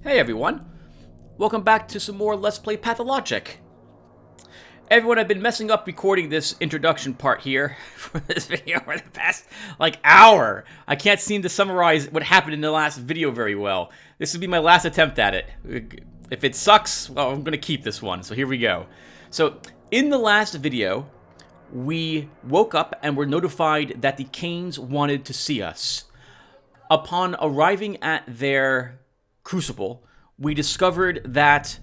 Hey everyone, welcome back to some more Let's Play Pathologic. Everyone, I've been messing up recording this introduction part here for this video for the past, hour. I can't seem to summarize what happened in the last video very well. This will be my last attempt at it. If it sucks, well, I'm gonna keep this one, so here we go. So, in the last video, we woke up and were notified that the Canes wanted to see us. Upon arriving at their crucible, we discovered that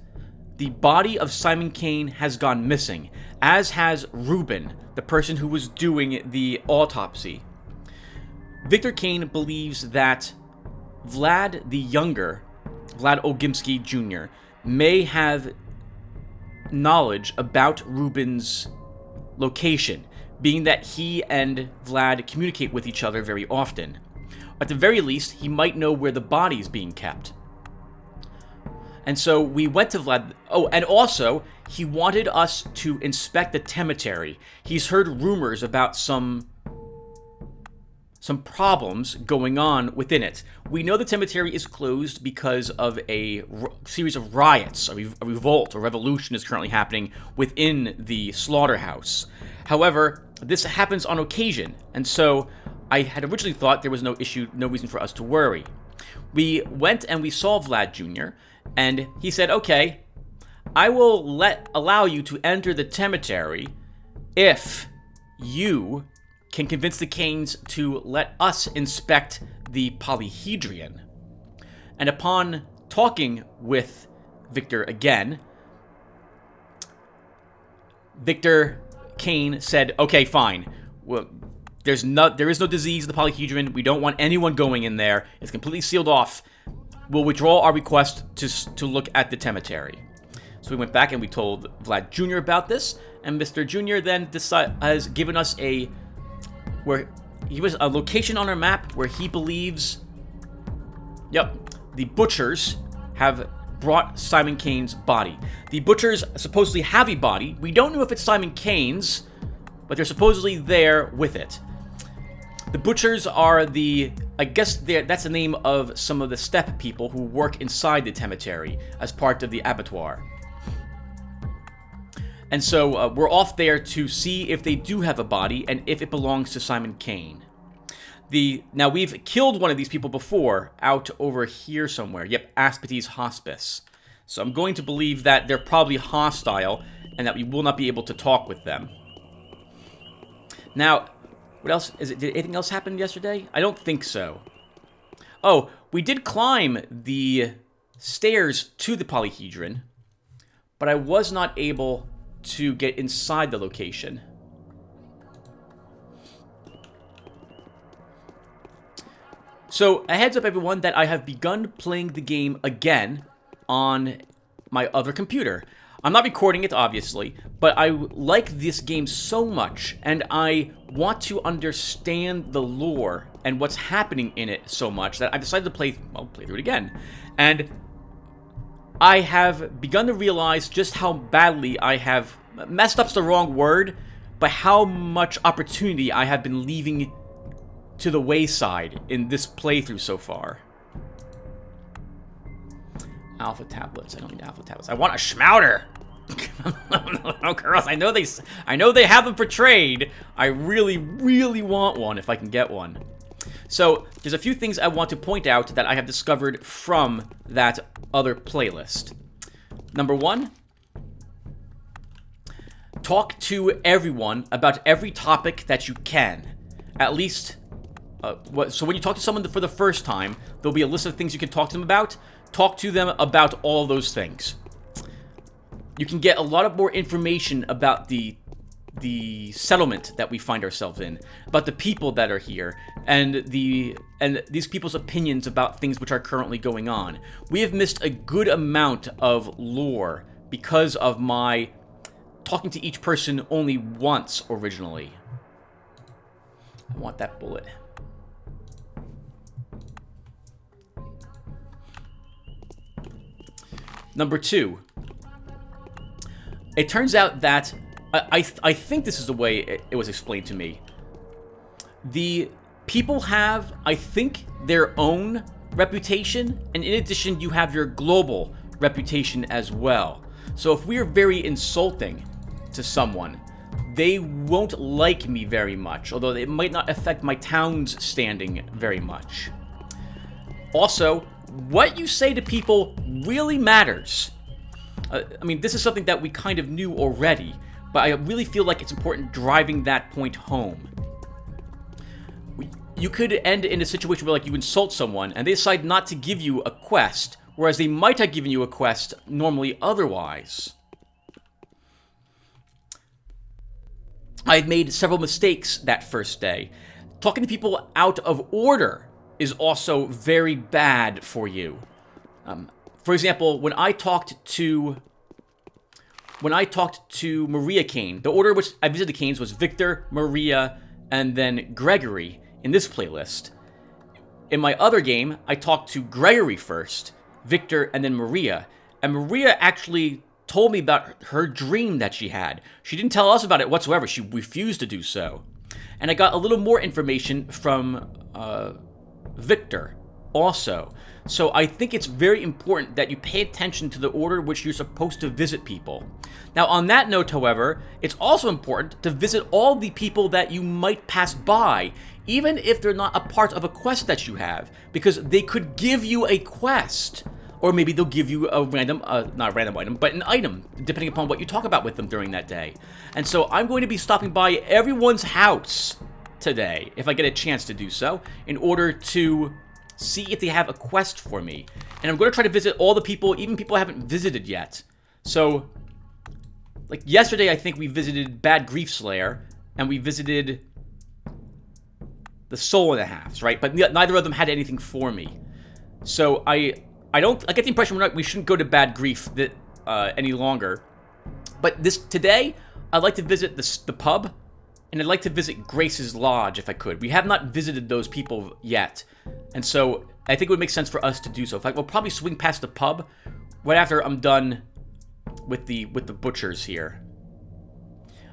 the body of Simon Kane has gone missing, as has Ruben, the person who was doing the autopsy. Victor Kane believes that Vlad the Younger, Vlad Ogimsky Jr., may have knowledge about Ruben's location, being that he and Vlad communicate with each other very often. At the very least, he might know where the body is being kept. And so we went to Vlad. Oh, and also, he wanted us to inspect the cemetery. He's heard rumors about some problems going on within it. We know the cemetery is closed because of a series of riots. A revolt or revolution is currently happening within the slaughterhouse. However, this happens on occasion, and so I had originally thought there was no reason for us to worry. We went and we saw Vlad Jr., and he said, okay, I will allow you to enter the cemetery if you can convince the Canes to let us inspect the polyhedron. And upon talking with Victor again, Victor Kane said, okay, fine. Well, there is no disease in the polyhedron. We don't want anyone going in there. It's completely sealed off. We'll withdraw our request to look at the cemetery. So we went back and we told Vlad Jr. about this, and Mr. Jr. then has given us a location on our map where he believes, the butchers have brought Simon Kane's body. The butchers supposedly have a body. We don't know if it's Simon Kane's, but they're supposedly there with it. The butchers are that's the name of some of the step people who work inside the cemetery as part of the abattoir. And so we're off there to see if they do have a body and if it belongs to Simon Kane. Now, we've killed one of these people before, out over here somewhere. Yep, Aspides Hospice. So I'm going to believe that they're probably hostile and that we will not be able to talk with them. Now, what else? Did anything else happen yesterday? I don't think so. Oh, we did climb the stairs to the polyhedron, but I was not able to get inside the location. So, a heads up everyone that I have begun playing the game again on my other computer. I'm not recording it, obviously, but I like this game so much, and I want to understand the lore and what's happening in it so much that I decided to play through it again. And I have begun to realize just how badly I have messed up's the wrong word, but how much opportunity I have been leaving to the wayside in this playthrough so far. Alpha tablets. I don't need alpha tablets. I want a schmouter. No, girls. I know they have them portrayed. I really, really want one if I can get one. So there's a few things I want to point out that I have discovered from that other playlist. Number one, talk to everyone about every topic that you can. At least, so when you talk to someone for the first time, there'll be a list of things you can talk to them about. Talk to them about all those things. You can get a lot of more information about the settlement that we find ourselves in, about the people that are here, and these people's opinions about things which are currently going on. We have missed a good amount of lore because of my talking to each person only once originally. I want that bullet. Number two, it turns out that, I think this is the way it was explained to me. The people have, I think, their own reputation, and in addition, you have your global reputation as well. So if we are very insulting to someone, they won't like me very much, although it might not affect my town's standing very much. Also, what you say to people really matters. I mean, this is something that we kind of knew already, but I really feel like it's important driving that point home. You could end in a situation where, like, you insult someone and they decide not to give you a quest, whereas they might have given you a quest normally otherwise. I had made several mistakes that first day. Talking to people out of order is also very bad for you. For example, when I talked to Maria Kane, the order which I visited the Kanes was Victor, Maria, and then Gregory in this playlist. In my other game, I talked to Gregory first, Victor, and then Maria. And Maria actually told me about her dream that she had. She didn't tell us about it whatsoever. She refused to do so. And I got a little more information from Victor also. So I think it's very important that you pay attention to the order in which you're supposed to visit people. Now, on that note, however, it's also important to visit all the people that you might pass by, even if they're not a part of a quest that you have, because they could give you a quest. Or maybe they'll give you a random, not a random item, but an item, depending upon what you talk about with them during that day. And so I'm going to be stopping by everyone's house today, if I get a chance to do so, in order to see if they have a quest for me. And I'm going to try to visit all the people, even people I haven't visited yet. So, like yesterday, I think we visited Bad Grief Slayer, and we visited the Soul and a Halves, right? But neither of them had anything for me. So I get the impression we shouldn't go to Bad Grief any longer. But today, I'd like to visit the pub, and I'd like to visit Grace's Lodge if I could. We have not visited those people yet, and so I think it would make sense for us to do so. In fact, we'll probably swing past the pub right after I'm done with the butchers here.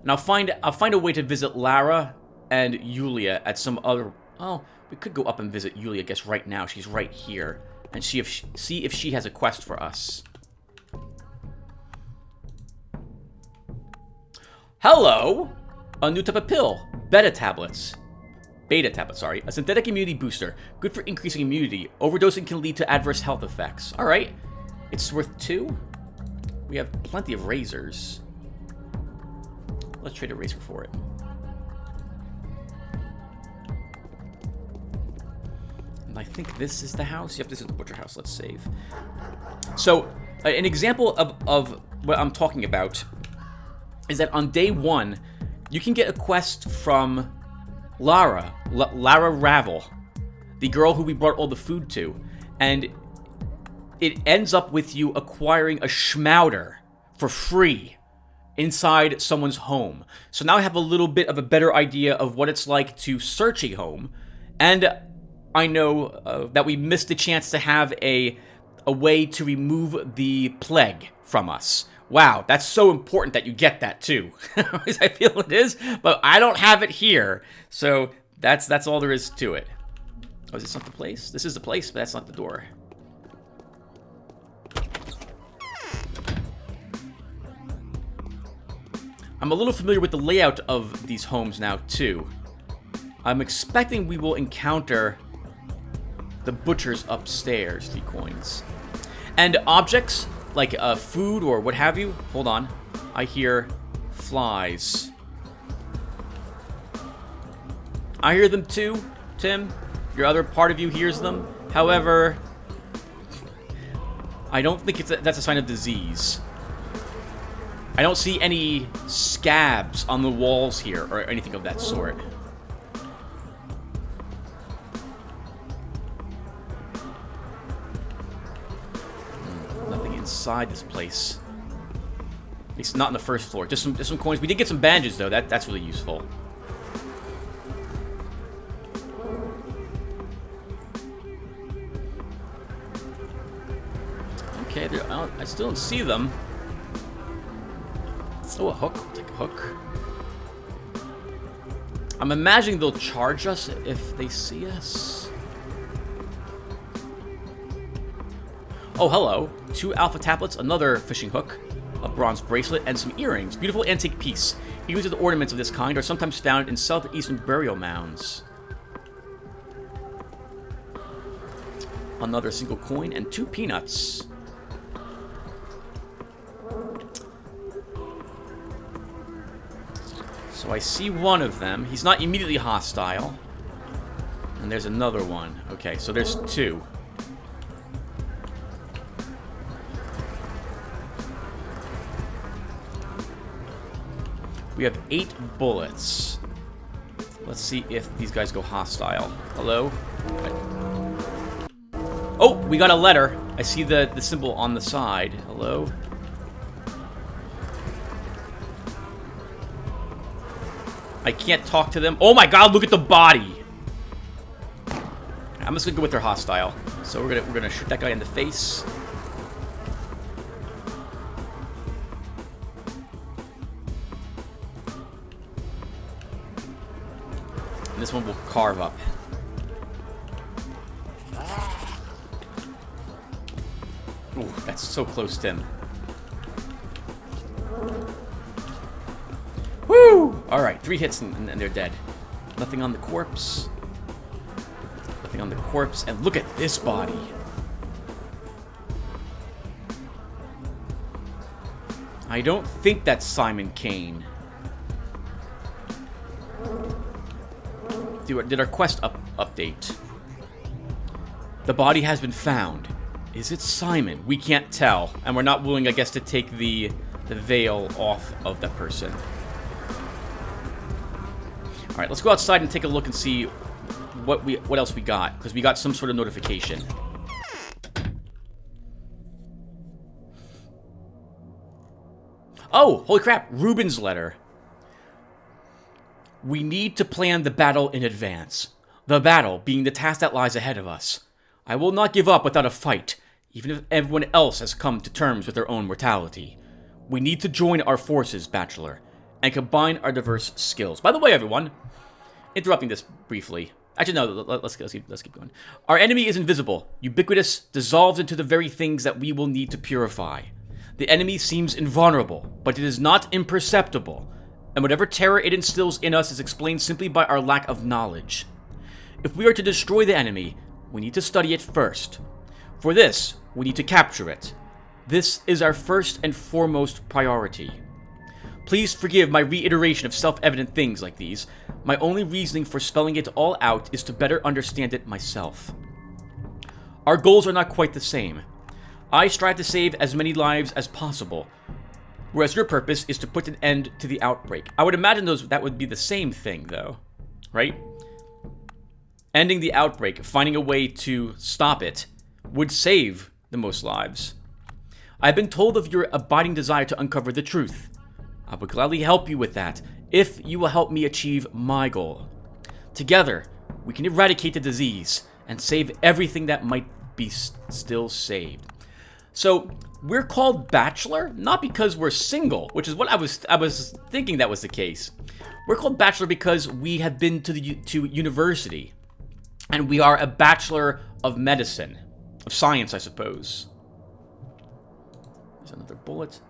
And I'll find a way to visit Lara and Yulia at some other. Oh, we could go up and visit Yulia, I guess, right now. She's right here. And see if she has a quest for us. Hello! A new type of pill. Beta tablets, sorry. A synthetic immunity booster. Good for increasing immunity. Overdosing can lead to adverse health effects. Alright. It's worth 2. We have plenty of razors. Let's trade a razor for it. I think this is the house. Yep, this is the butcher house. Let's save. So, an example of what I'm talking about is that on day 1, you can get a quest from Lara Ravel, the girl who we brought all the food to, and it ends up with you acquiring a schmouder for free inside someone's home. So now I have a little bit of a better idea of what it's like to search a home, and I know that we missed the chance to have a way to remove the plague from us. Wow, that's so important that you get that too. I feel it is, but I don't have it here. So that's all there is to it. Oh, is this not the place? This is the place, but that's not the door. I'm a little familiar with the layout of these homes now too. I'm expecting we will encounter the butchers upstairs, 3 coins. And objects, like food or what have you. Hold on. I hear flies. I hear them too, Tim. Your other part of you hears them. However, I don't think that's a sign of disease. I don't see any scabs on the walls here or anything of that sort. Inside this place. At least not on the first floor. Just some coins. We did get some bandages though. That's really useful. Okay, I still don't see them. Oh, a hook. I'll take a hook. I'm imagining they'll charge us if they see us. Oh, hello. 2 alpha tablets, another fishing hook, a bronze bracelet, and some earrings. Beautiful antique piece. Earrings with ornaments of this kind are sometimes found in southeastern burial mounds. Another single coin and 2 peanuts. So I see one of them. He's not immediately hostile. And there's another one. Okay, so there's 2. We have 8 bullets. Let's see if these guys go hostile. Hello? Oh, we got a letter. I see the symbol on the side. Hello? I can't talk to them. Oh my god, look at the body! I'm just gonna go with their hostile. So we're gonna shoot that guy in the face. And this one will carve up. Ooh, that's so close to him. Woo! Alright, 3 hits and they're dead. Nothing on the corpse. Nothing on the corpse. And look at this body. I don't think that's Simon Kane. Did our quest update? The body has been found. Is it Simon? We can't tell. And we're not willing, I guess, to take the veil off of that person. Alright, let's go outside and take a look and see what else we got. Because we got some sort of notification. Oh, holy crap. Ruben's letter. We need to plan the battle in advance. The battle being the task that lies ahead of us. I will not give up without a fight, even if everyone else has come to terms with their own mortality. We need to join our forces, Bachelor, and combine our diverse skills. By the way, everyone, interrupting this briefly. Actually, no, let's keep going. Our enemy is invisible, ubiquitous, dissolves into the very things that we will need to purify. The enemy seems invulnerable, but it is not imperceptible, and whatever terror it instills in us is explained simply by our lack of knowledge. If we are to destroy the enemy, we need to study it first. For this, we need to capture it. This is our first and foremost priority. Please forgive my reiteration of self-evident things like these. My only reasoning for spelling it all out is to better understand it myself. Our goals are not quite the same. I strive to save as many lives as possible, whereas your purpose is to put an end to the outbreak. I would imagine that would be the same thing, though, right? Ending the outbreak, finding a way to stop it, would save the most lives. I've been told of your abiding desire to uncover the truth. I would gladly help you with that, if you will help me achieve my goal. Together, we can eradicate the disease and save everything that might be still saved. So, we're called Bachelor, not because we're single, which is what I was thinking that was the case. We're called Bachelor because we have been to university. And we are a Bachelor of Medicine. Of Science, I suppose. There's another bullet.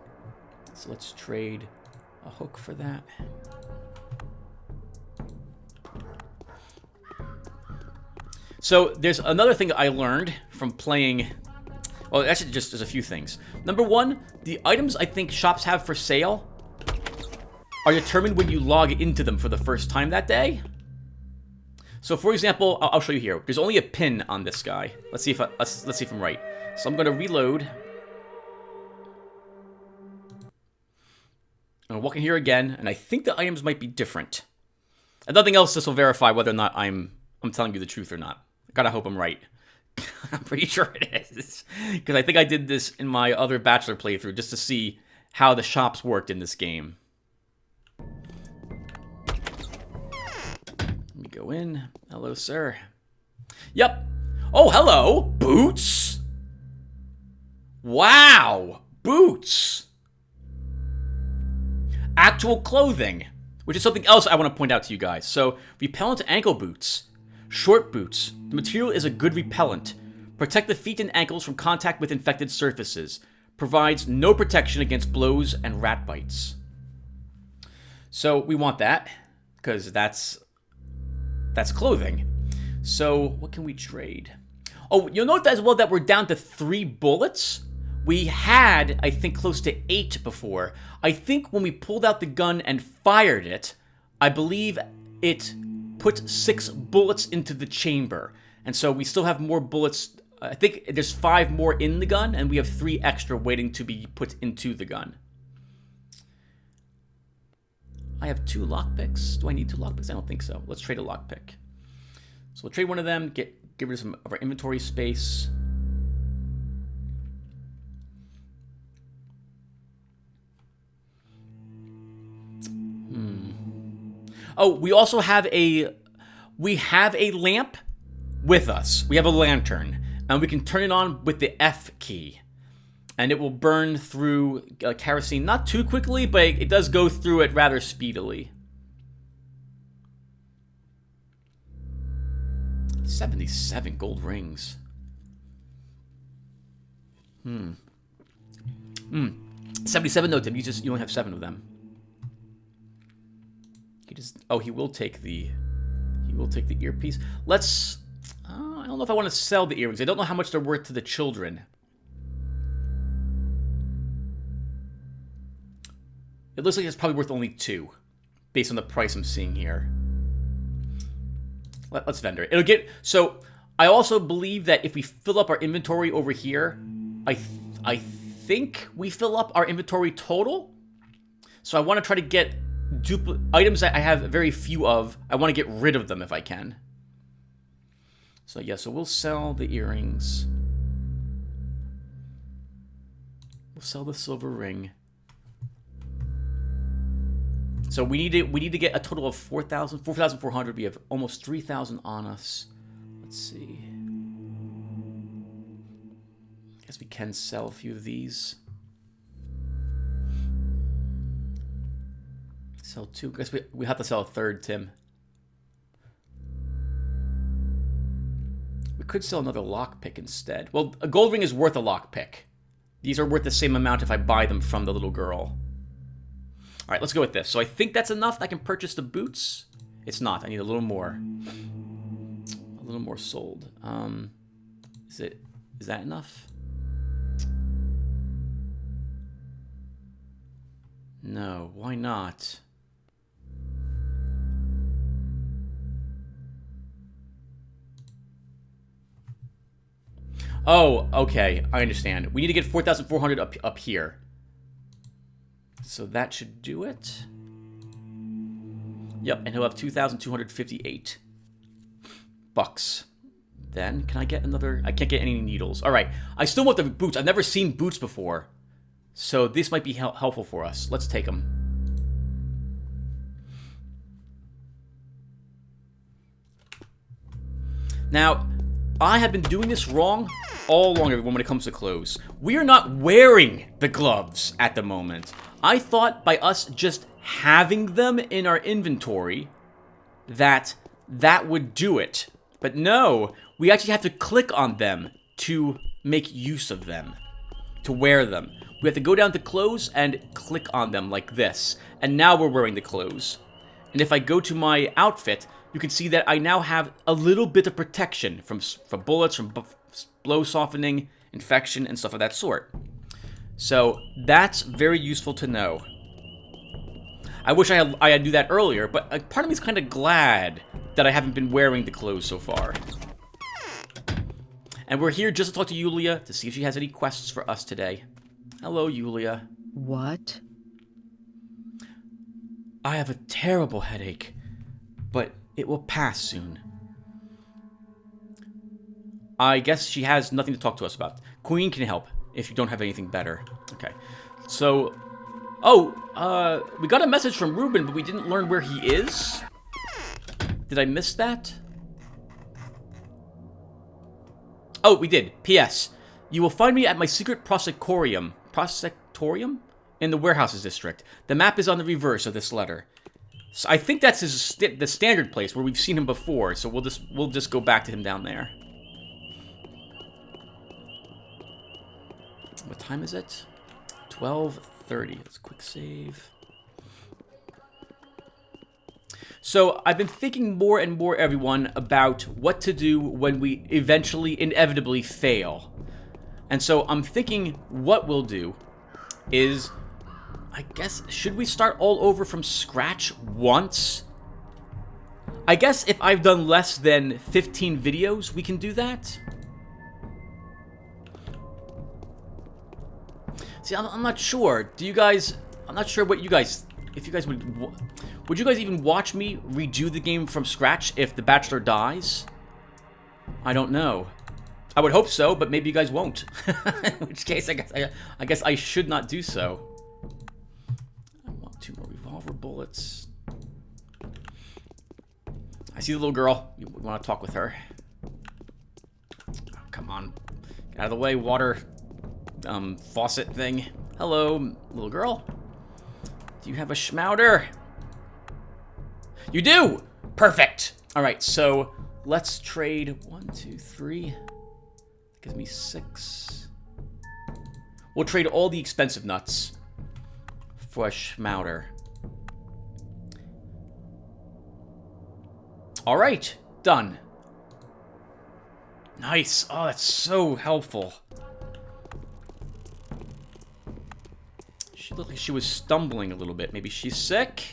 So let's trade a hook for that. So there's another thing that I learned from playing. Well, actually, there's a few things. Number one, the items I think shops have for sale are determined when you log into them for the first time that day. So, for example, I'll show you here. There's only a pin on this guy. Let's see if I'm right. So I'm going to reload. I'm going to walk in here again, and I think the items might be different. And nothing else, this will verify whether or not I'm telling you the truth or not. I gotta hope I'm right. I'm pretty sure it is. Because I think I did this in my other Bachelor playthrough just to see how the shops worked in this game. Let me go in. Hello, sir. Yep. Oh, hello. Boots. Wow. Boots. Actual clothing. Which is something else I want to point out to you guys. So, repellent ankle boots. Short boots. The material is a good repellent. Protect the feet and ankles from contact with infected surfaces. Provides no protection against blows and rat bites. So we want that, because that's clothing. So what can we trade? Oh, you'll note as well that we're down to 3 bullets. We had, I think, close to 8 before. I think when we pulled out the gun and fired it, I believe it put 6 bullets into the chamber. And so we still have more bullets. I think there's 5 more in the gun, and we have 3 extra waiting to be put into the gun. I have 2 lockpicks. Do I need 2 lockpicks? I don't think so. Let's trade a lockpick. So we'll trade one of them, get rid of some of our inventory space. Oh, we also have a lamp with us. We have a lantern, and we can turn it on with the F key. And it will burn through kerosene, not too quickly, but it does go through it rather speedily. 77 gold rings. 77 no, Tim. You only have 7 of them. He will take the earpiece. Let's. I don't know if I want to sell the earrings. I don't know how much they're worth to the children. It looks like it's probably worth only 2, based on the price I'm seeing here. Let's vendor it. It'll get. So I also believe that if we fill up our inventory over here, I think we fill up our inventory total. So I want to try to get items that I have very few of. I want to get rid of them if I can. So yeah, so we'll sell the earrings. We'll sell the silver ring. So we need to get a total of 4,400. We have almost 3,000 on us. Let's see. I guess we can sell a few of these. Sell 2. I guess we have to sell a 3rd, Tim. We could sell another lockpick instead. Well, a gold ring is worth a lockpick. These are worth the same amount if I buy them from the little girl. All right, let's go with this. So I think that's enough. I can purchase the boots. It's not. I need a little more. A little more sold. Is that enough? No, why not? Oh, okay. I understand. We need to get 4,400 up here. So that should do it. Yep, and he'll have 2,258 bucks. Then, can I get another? I can't get any needles. All right, I still want the boots. I've never seen boots before. So this might be helpful for us. Let's take them. Now, I have been doing this wrong all along, everyone, when it comes to clothes. We are not wearing the gloves at the moment. I thought by us just having them in our inventory that would do it. But no, we actually have to click on them to make use of them, to wear them. We have to go down to clothes and click on them like this. And now we're wearing the clothes. And if I go to my outfit, you can see that I now have a little bit of protection from bullets, from blow softening, infection, and stuff of that sort. So that's very useful to know. I wish I had knew that earlier, but part of me is kind of glad that I haven't been wearing the clothes so far. And we're here just to talk to Yulia to see if she has any quests for us today. Hello, Yulia. What? I have a terrible headache, but it will pass soon. I guess she has nothing to talk to us about. Queen can help if you don't have anything better. Okay. So, we got a message from Ruben, but we didn't learn where he is. Did I miss that? Oh, we did. P.S. You will find me at my secret prosectorium in the warehouses district. The map is on the reverse of this letter. So I think that's the standard place where we've seen him before. So we'll just go back to him down there. What time is it? 12:30. Let's quick save. So I've been thinking more and more, everyone, about what to do when we eventually, inevitably fail. And so I'm thinking what we'll do is, I guess, should we start all over from scratch once? I guess if I've done less than 15 videos, we can do that. See, I'm not sure. Do you guys... I'm not sure what you guys... If you guys would you guys even watch me redo the game from scratch if the Bachelor dies? I don't know. I would hope so, but maybe you guys won't. In which case, I guess I should not do so. I want 2 more revolver bullets. I see the little girl. You want to talk with her? Oh, come on, get out of the way, water faucet thing. Hello, little girl. Do you have a schmouder? You do! Perfect! Alright, so let's trade 1, 2, 3. Gives me 6. We'll trade all the expensive nuts for a schmouder. Alright, done. Nice. Oh, that's so helpful. She looked like she was stumbling a little bit. Maybe she's sick?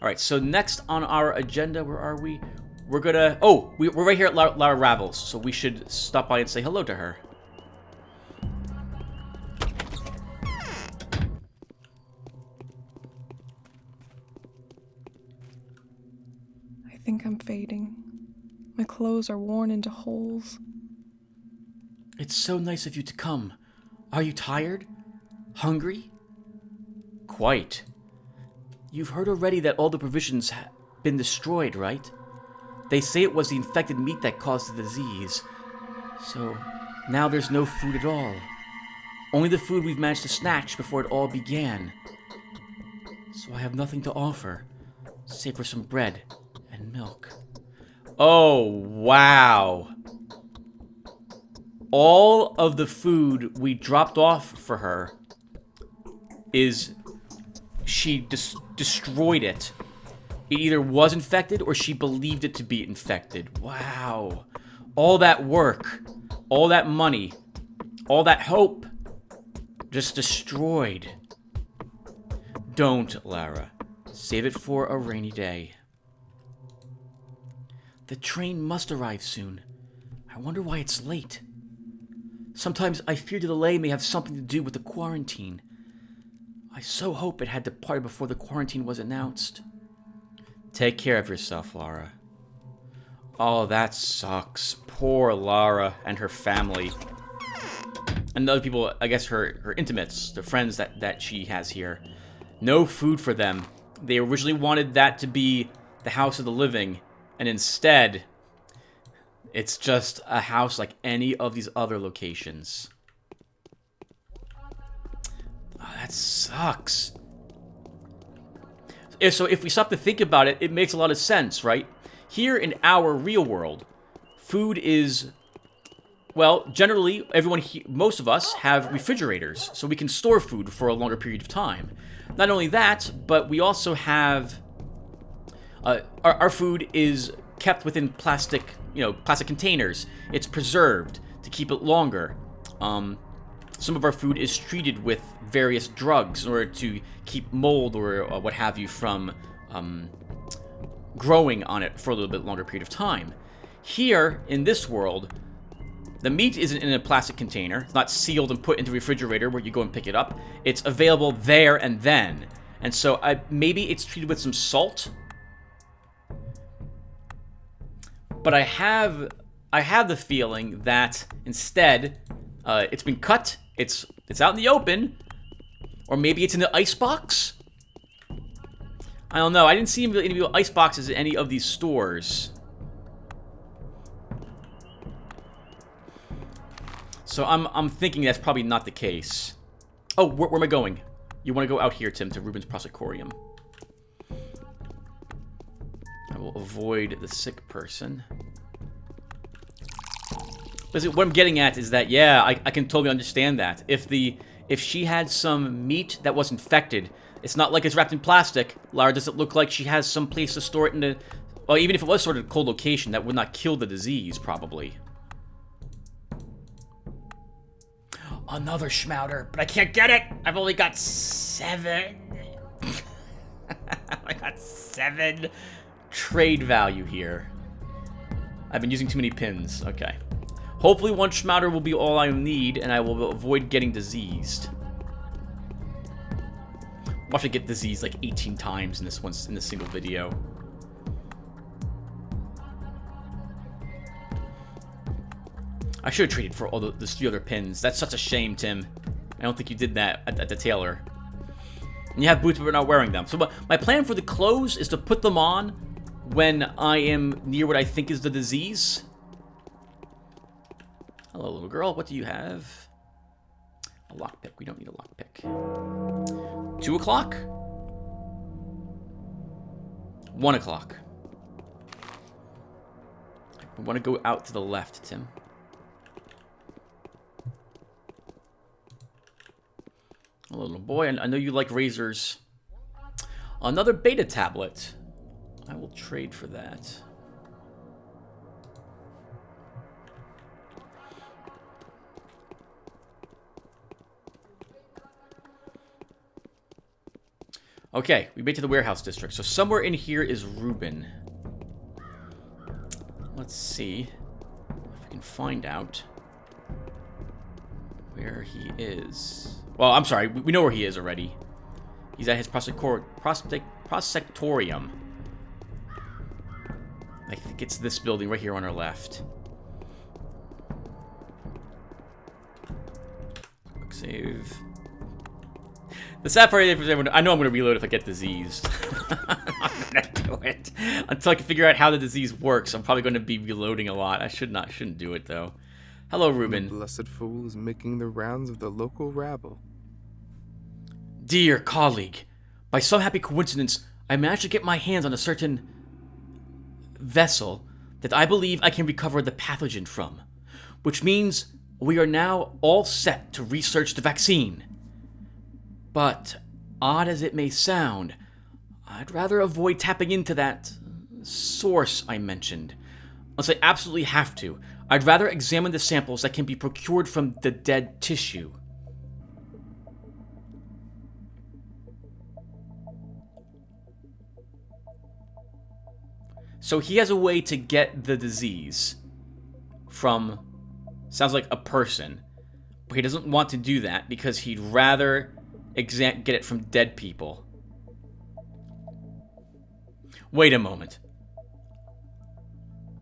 Alright, so next on our agenda, where are we? We're gonna... Oh, we're right here at Lara Ravels, so we should stop by and say hello to her. I think I'm fading. My clothes are worn into holes. It's so nice of you to come. Are you tired? Hungry? Quite. You've heard already that all the provisions have been destroyed, right? They say it was the infected meat that caused the disease. So, now there's no food at all. Only the food we've managed to snatch before it all began. So I have nothing to offer, save for some bread and milk. Oh, wow. All of the food we dropped off for her is... She destroyed it. It either was infected or she believed it to be infected. Wow. All that work, all that money, all that hope, just destroyed. Don't, Lara. Save it for a rainy day. The train must arrive soon. I wonder why it's late. Sometimes I fear the delay may have something to do with the quarantine. I so hope it had departed before the quarantine was announced. Take care of yourself, Lara. Oh, that sucks. Poor Lara and her family. And other people, I guess her intimates, the friends that she has here. No food for them. They originally wanted that to be the house of the living, and instead, it's just a house like any of these other locations. Oh, that sucks. So if we stop to think about it, it makes a lot of sense, right? Here in our real world, food is... Well, generally, most of us have refrigerators, so we can store food for a longer period of time. Not only that, but we also have... our food is kept within plastic containers. It's preserved to keep it longer. Some of our food is treated with various drugs in order to keep mold or what have you from growing on it for a little bit longer period of time. Here, in this world, the meat isn't in a plastic container. It's not sealed and put into a refrigerator where you go and pick it up. It's available there and then. And so maybe it's treated with some salt. But I have the feeling that instead, it's been cut. It's out in the open, or maybe it's in the ice box. I don't know. I didn't see any ice boxes in any of these stores. So I'm thinking that's probably not the case. Oh, where am I going? You want to go out here, Tim, to Ruben's Prosecorium. I will avoid the sick person. But what I'm getting at is that, yeah, I can totally understand that. If she had some meat that was infected, it's not like it's wrapped in plastic. Lara, does it look like she has some place to store it in the... Well, even if it was sort of a cold location, that would not kill the disease, probably. Another schmouter, but I can't get it! I've only got 7. I got 7 trade value here. I've been using too many pins. Okay. Hopefully one schmouter will be all I need, and I will avoid getting diseased. Watch it get diseased like 18 times in this single video. I should have traded for all those 3 other pins. That's such a shame, Tim. I don't think you did that at the tailor. And you have boots, but we're not wearing them. So my plan for the clothes is to put them on when I am near what I think is the disease. Hello, little girl. What do you have? A lockpick. We don't need a lockpick. 2 o'clock? 1 o'clock. We want to go out to the left, Tim. Hello, little boy. I know you like razors. Another beta tablet. I will trade for that. Okay, we made it to the warehouse district. So somewhere in here is Ruben. Let's see if we can find out where he is. Well, I'm sorry. We know where he is already. He's at his prosectorium. I think it's this building right here on our left. Quick save. The sad part is, I know I'm going to reload if I get diseased. I'm going to do it. Until I can figure out how the disease works, I'm probably going to be reloading a lot. I shouldn't do it, though. Hello, Ruben. The blessed fool is making the rounds of the local rabble. Dear colleague, by some happy coincidence, I managed to get my hands on a certain vessel that I believe I can recover the pathogen from, which means we are now all set to research the vaccine. But, odd as it may sound, I'd rather avoid tapping into that source I mentioned. Unless I absolutely have to, I'd rather examine the samples that can be procured from the dead tissue. So he has a way to get the disease from, sounds like a person, but he doesn't want to do that because he'd rather get it from dead people. Wait a moment.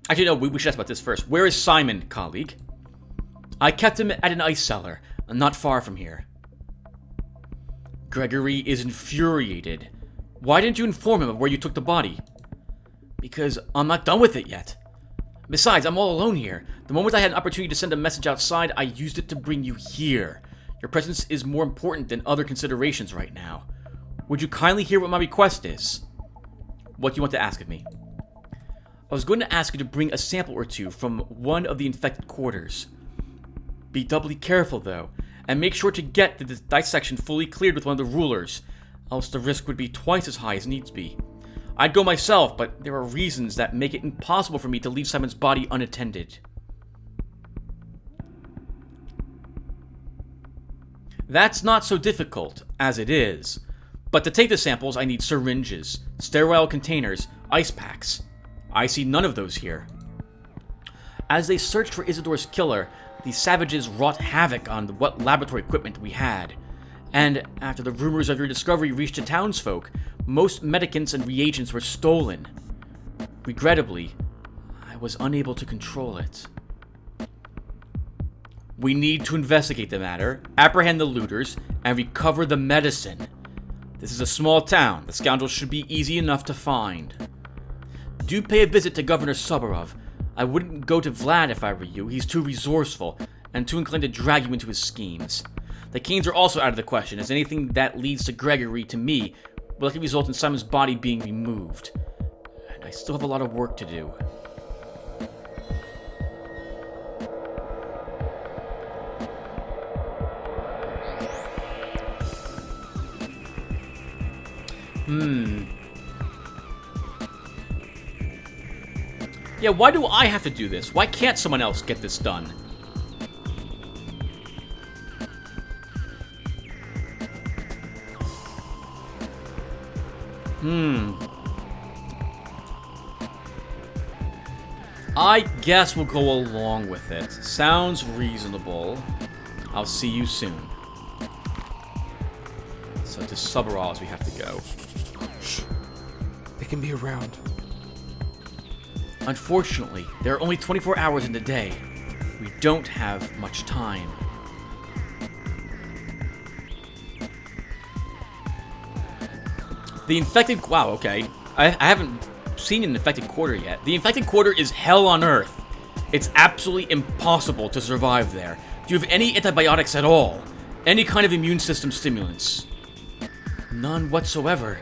Actually, no, we should ask about this first. Where is Simon, colleague? I kept him at an ice cellar, not far from here. Gregory is infuriated. Why didn't you inform him of where you took the body? Because I'm not done with it yet. Besides, I'm all alone here. The moment I had an opportunity to send a message outside, I used it to bring you here. Your presence is more important than other considerations right now. Would you kindly hear what my request is? What do you want to ask of me? I was going to ask you to bring a sample or 2 from one of the infected quarters. Be doubly careful, though, and make sure to get the dissection fully cleared with one of the rulers, else the risk would be twice as high as needs be. I'd go myself, but there are reasons that make it impossible for me to leave Simon's body unattended. That's not so difficult, as it is. But to take the samples, I need syringes, sterile containers, ice packs. I see none of those here. As they searched for Isidore's killer, the savages wrought havoc on what laboratory equipment we had. And after the rumors of your discovery reached the townsfolk, most medicaments and reagents were stolen. Regrettably, I was unable to control it. We need to investigate the matter, apprehend the looters, and recover the medicine. This is a small town. The scoundrels should be easy enough to find. Do pay a visit to Governor Suborov. I wouldn't go to Vlad if I were you. He's too resourceful, and too inclined to drag you into his schemes. The Canes are also out of the question, as anything that leads to Gregory, to me, will likely result in Simon's body being removed. And I still have a lot of work to do. Yeah, why do I have to do this? Why can't someone else get this done? I guess we'll go along with it. Sounds reasonable. I'll see you soon. So to Subarals we have to go. Shh. They can be around. Unfortunately, there are only 24 hours in the day. We don't have much time. The infected... Wow, okay. I haven't seen an infected quarter yet. The infected quarter is hell on Earth. It's absolutely impossible to survive there. Do you have any antibiotics at all? Any kind of immune system stimulants? None whatsoever.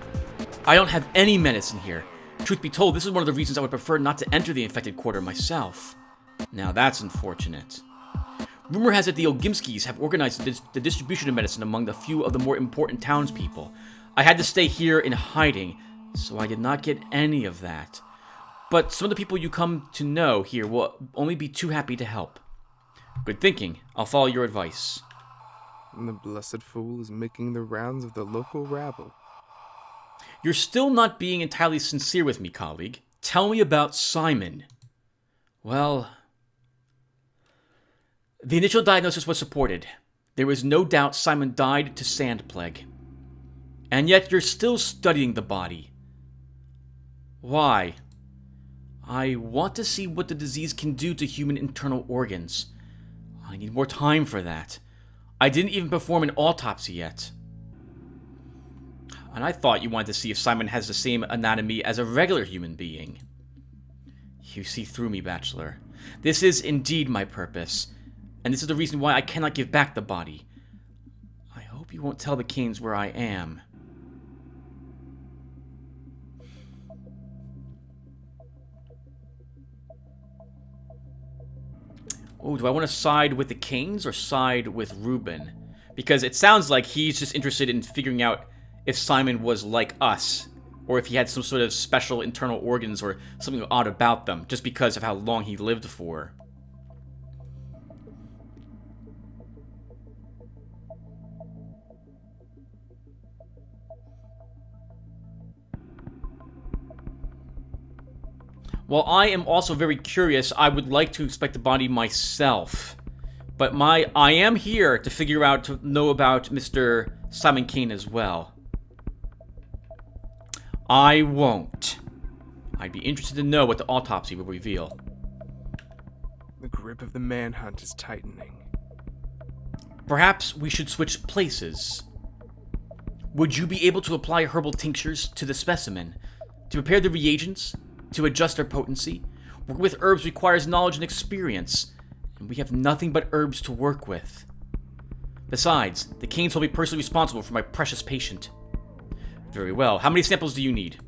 I don't have any medicine here. Truth be told, this is one of the reasons I would prefer not to enter the infected quarter myself. Now that's unfortunate. Rumor has it the Ogimskis have organized the distribution of medicine among the few of the more important townspeople. I had to stay here in hiding, so I did not get any of that. But some of the people you come to know here will only be too happy to help. Good thinking. I'll follow your advice. And the blessed fool is making the rounds of the local rabble. You're still not being entirely sincere with me, colleague. Tell me about Simon. Well, the initial diagnosis was supported. There is no doubt Simon died to sand plague. And yet you're still studying the body. Why? I want to see what the disease can do to human internal organs. I need more time for that. I didn't even perform an autopsy yet. And I thought you wanted to see if Simon has the same anatomy as a regular human being. You see through me, Bachelor. This is indeed my purpose, and this is the reason why I cannot give back the body. I hope you won't tell the Canes where I am. Oh, do I want to side with the Canes or side with Reuben? Because it sounds like he's just interested in figuring out if Simon was like us, or if he had some sort of special internal organs or something odd about them, just because of how long he lived for. While I am also very curious, I would like to inspect the body myself. But I am here to figure out, to know about Mr. Simon Kane as well. I won't. I'd be interested to know what the autopsy will reveal. The grip of the manhunt is tightening. Perhaps we should switch places. Would you be able to apply herbal tinctures to the specimen? To prepare the reagents? To adjust their potency? Work with herbs requires knowledge and experience, and we have nothing but herbs to work with. Besides, the Canes will be personally responsible for my precious patient. Very well. How many samples do you need?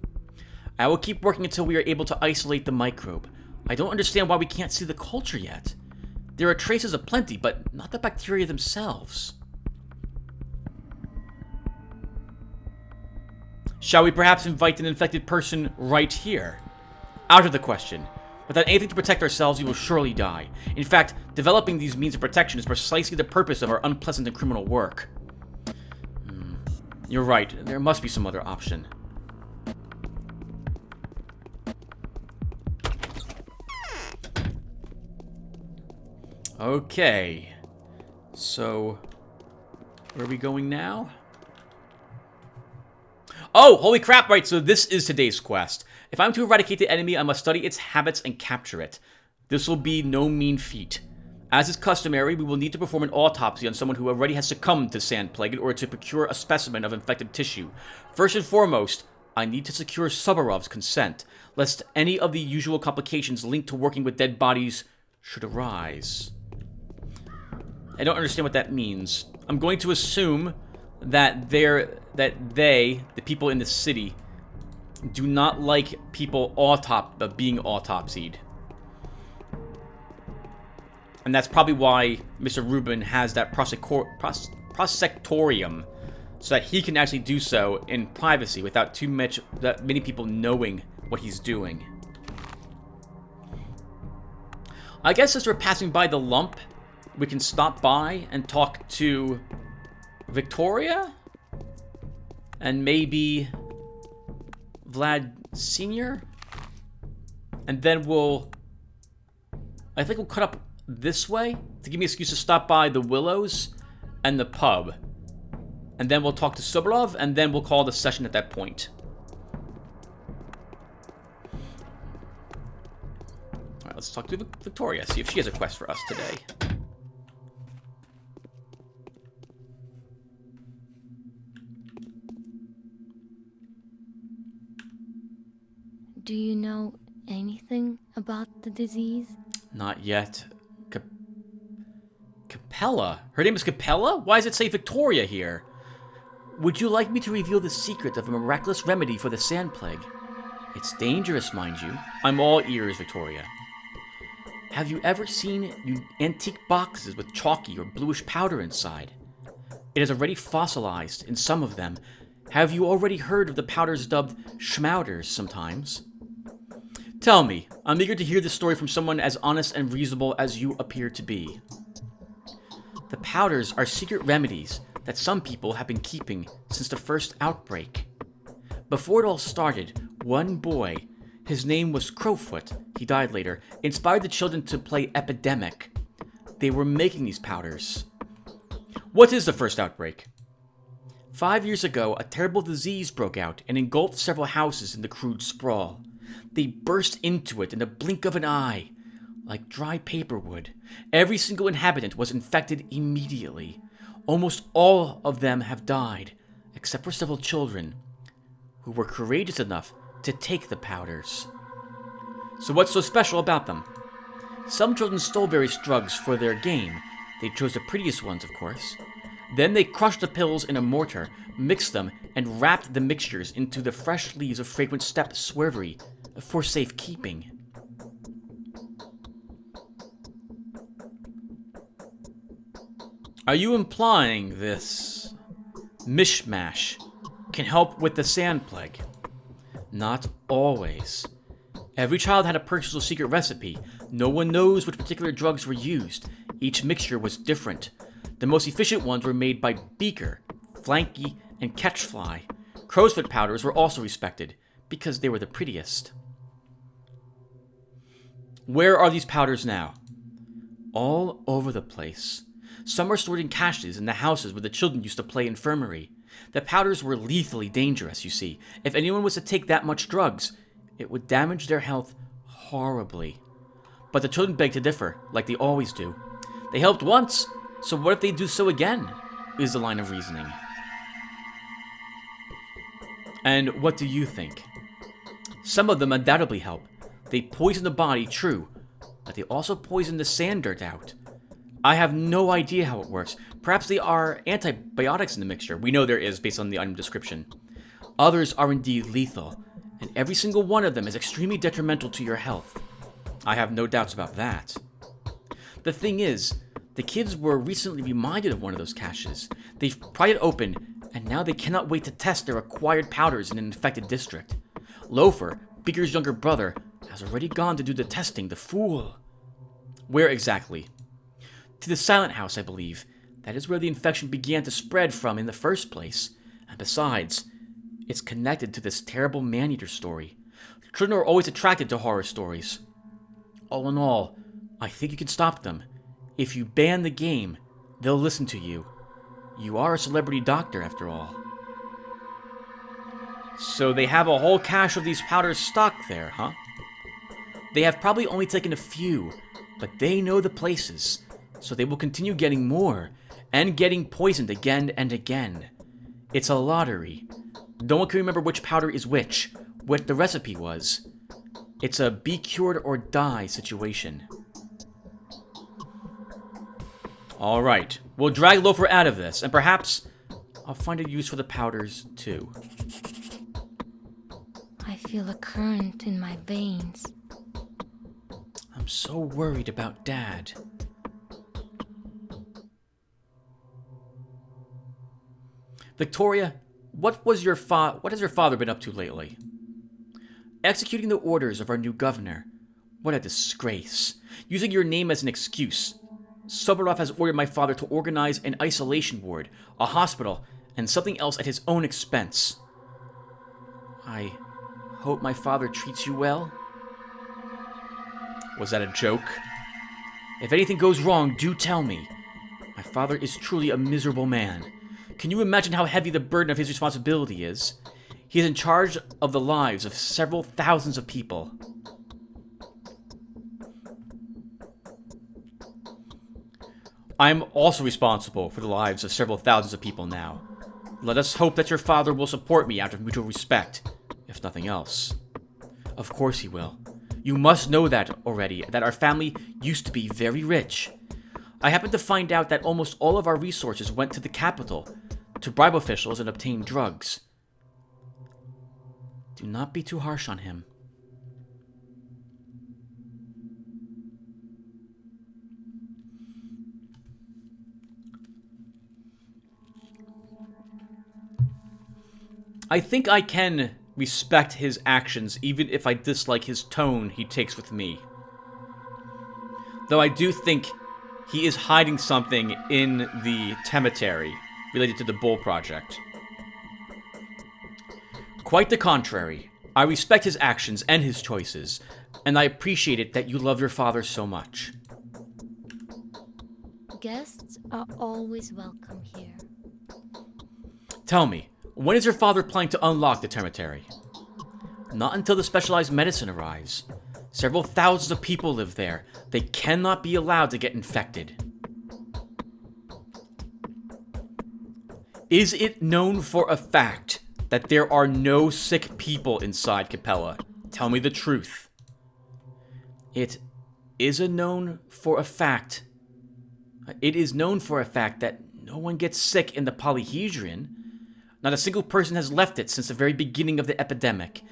I will keep working until we are able to isolate the microbe. I don't understand why we can't see the culture yet. There are traces of plenty, but not the bacteria themselves. Shall we perhaps invite an infected person right here? Out of the question. Without anything to protect ourselves, we will surely die. In fact, developing these means of protection is precisely the purpose of our unpleasant and criminal work. You're right. There must be some other option. Okay. So, where are we going now? Oh, holy crap, right, so this is today's quest. If I'm to eradicate the enemy, I must study its habits and capture it. This will be no mean feat. As is customary, we will need to perform an autopsy on someone who already has succumbed to sand plague in order to procure a specimen of infected tissue. First and foremost, I need to secure Subarov's consent, lest any of the usual complications linked to working with dead bodies should arise. I don't understand what that means. I'm going to assume that the people in the city, do not like people being autopsied. And that's probably why Mr. Rubin has that prosectorium so that he can actually do so in privacy without that many people knowing what he's doing. I guess as we're passing by the lump, we can stop by and talk to Victoria and maybe Vlad Sr. And then I think we'll cut up this way to give me an excuse to stop by the Willows and the pub. And then we'll talk to Sobolov, and then we'll call the session at that point. Alright, let's talk to Victoria, see if she has a quest for us today. Do you know anything about the disease? Not yet. Capella? Her name is Capella? Why does it say Victoria here? Would you like me to reveal the secret of a miraculous remedy for the sand plague? It's dangerous, mind you. I'm all ears, Victoria. Have you ever seen antique boxes with chalky or bluish powder inside? It is already fossilized in some of them. Have you already heard of the powders dubbed schmouters sometimes? Tell me. I'm eager to hear this story from someone as honest and reasonable as you appear to be. The powders are secret remedies that some people have been keeping since the first outbreak. Before it all started, one boy, his name was Crowfoot, he died later, inspired the children to play Epidemic. They were making these powders. What is the first outbreak? 5 years ago, a terrible disease broke out and engulfed several houses in the crude sprawl. They burst into it in the blink of an eye, like dry paper would. Every single inhabitant was infected immediately. Almost all of them have died, except for several children, who were courageous enough to take the powders. So what's so special about them? Some children stole various drugs for their game. They chose the prettiest ones, of course. Then they crushed the pills in a mortar, mixed them, and wrapped the mixtures into the fresh leaves of fragrant steppe swervery for safekeeping. Are you implying this mishmash can help with the sand plague? Not always. Every child had a personal secret recipe. No one knows which particular drugs were used. Each mixture was different. The most efficient ones were made by Beaker, Flanky, and Catchfly. Crowsfoot powders were also respected, because they were the prettiest. Where are these powders now? All over the place. Some are stored in caches in the houses where the children used to play infirmary. The powders were lethally dangerous, you see. If anyone was to take that much drugs, it would damage their health horribly. But the children begged to differ, like they always do. They helped once, so what if they do so again, is the line of reasoning. And what do you think? Some of them undoubtedly help. They poison the body, true, but they also poison the sand dirt out. I have no idea how it works. Perhaps there are antibiotics in the mixture. We know there is based on the item description. Others are indeed lethal, and every single one of them is extremely detrimental to your health. I have no doubts about that. The thing is, the kids were recently reminded of one of those caches. They've pried it open, and now they cannot wait to test their acquired powders in an infected district. Loafer, Beaker's younger brother, has already gone to do the testing, the fool. Where exactly? To the Silent House, I believe. That is where the infection began to spread from in the first place. And besides, it's connected to this terrible man-eater story. Children are always attracted to horror stories. All in all, I think you can stop them. If you ban the game, they'll listen to you. You are a celebrity doctor, after all. So they have a whole cache of these powders stocked there, huh? They have probably only taken a few, but they know the places. So they will continue getting more, and getting poisoned again and again. It's a lottery. No one can remember which powder is which, what the recipe was. It's a be cured or die situation. Alright, we'll drag Loafer out of this, and perhaps I'll find a use for the powders, too. I feel a current in my veins. I'm so worried about Dad. Victoria, what has your father been up to lately? Executing the orders of our new governor. What a disgrace. Using your name as an excuse. Soborov has ordered my father to organize an isolation ward, a hospital, and something else at his own expense. I hope my father treats you well. Was that a joke? If anything goes wrong, do tell me. My father is truly a miserable man. Can you imagine how heavy the burden of his responsibility is? He is in charge of the lives of several thousands of people. I am also responsible for the lives of several thousands of people now. Let us hope that your father will support me out of mutual respect, if nothing else. Of course he will. You must know that already, that our family used to be very rich. I happened to find out that almost all of our resources went to the capital, to bribe officials and obtain drugs. Do not be too harsh on him. I think I can respect his actions even if I dislike his tone he takes with me. Though I do think he is hiding something in the cemetery related to the Bull Project. Quite the contrary. I respect his actions and his choices, and I appreciate it that you love your father so much. Guests are always welcome here. Tell me, when is your father planning to unlock the cemetery? Not until the specialized medicine arrives. Several thousands of people live there. They cannot be allowed to get infected. Is it known for a fact that there are no sick people inside Capella? Tell me the truth. It is known for a fact. It is known for a fact that no one gets sick in the Polyhedron. Not a single person has left it since the very beginning of the epidemic.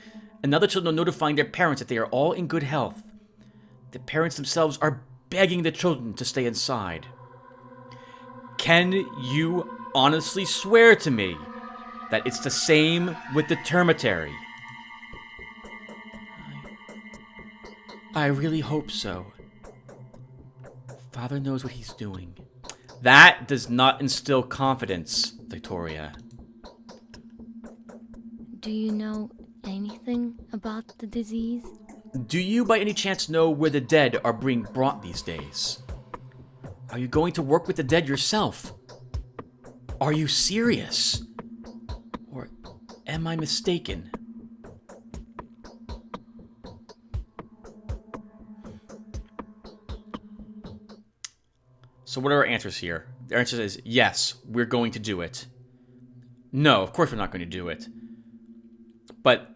And now the children are notifying their parents that they are all in good health. The parents themselves are begging the children to stay inside. Can you honestly swear to me that it's the same with the cemetery? I really hope so. Father knows what he's doing. That does not instill confidence, Victoria. Do you know anything about the disease? Do you by any chance know where the dead are being brought these days? Are you going to work with the dead yourself? Are you serious? Or am I mistaken? So what are our answers here? The answer is yes, we're going to do it. No, of course we're not going to do it. But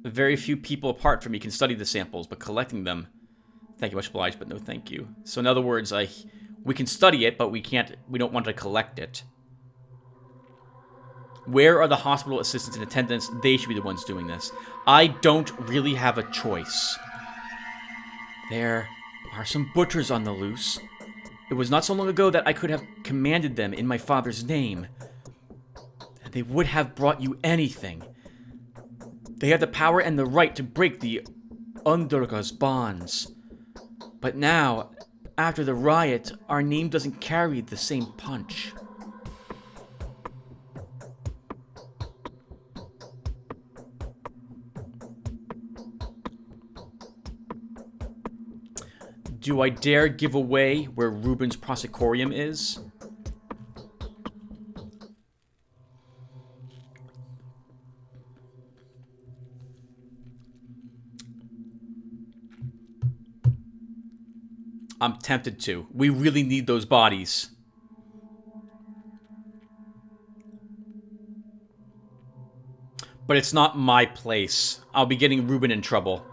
very few people apart from me can study the samples, but collecting them, thank you, much obliged, but no thank you. So in other words, we can study it, but we don't want to collect it. Where are the hospital assistants and attendants? They should be the ones doing this. I don't really have a choice. There are some butchers on the loose. It was not so long ago that I could have commanded them in my father's name. And they would have brought you anything. They have the power and the right to break the Underga's bonds. But now, after the riot, our name doesn't carry the same punch. Do I dare give away where Ruben's prosecorium is? I'm tempted to. We really need those bodies. But it's not my place. I'll be getting Ruben in trouble.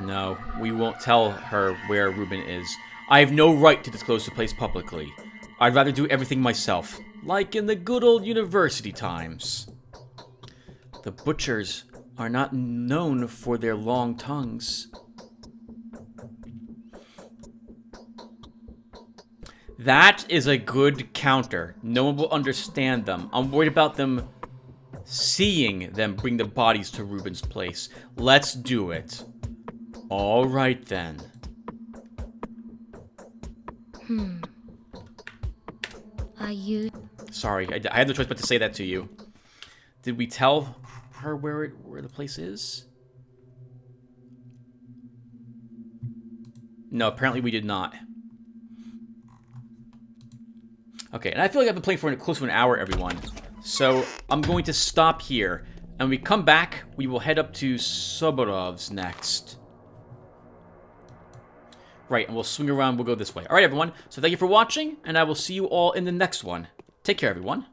No, we won't tell her where Ruben is. I have no right to disclose the place publicly. I'd rather do everything myself, like in the good old university times. The butchers are not known for their long tongues. That is a good counter. No one will understand them. I'm worried about them seeing them bring the bodies to Ruben's place. Let's do it. All right, then. Are you... Sorry, I had no choice but to say that to you. Did we tell her where the place is? No, apparently we did not. Okay, and I feel like I've been playing for close to an hour, everyone. So I'm going to stop here. And when we come back, we will head up to Soborov's next. Right, and we'll swing around, we'll go this way. Alright, everyone, so thank you for watching, and I will see you all in the next one. Take care, everyone.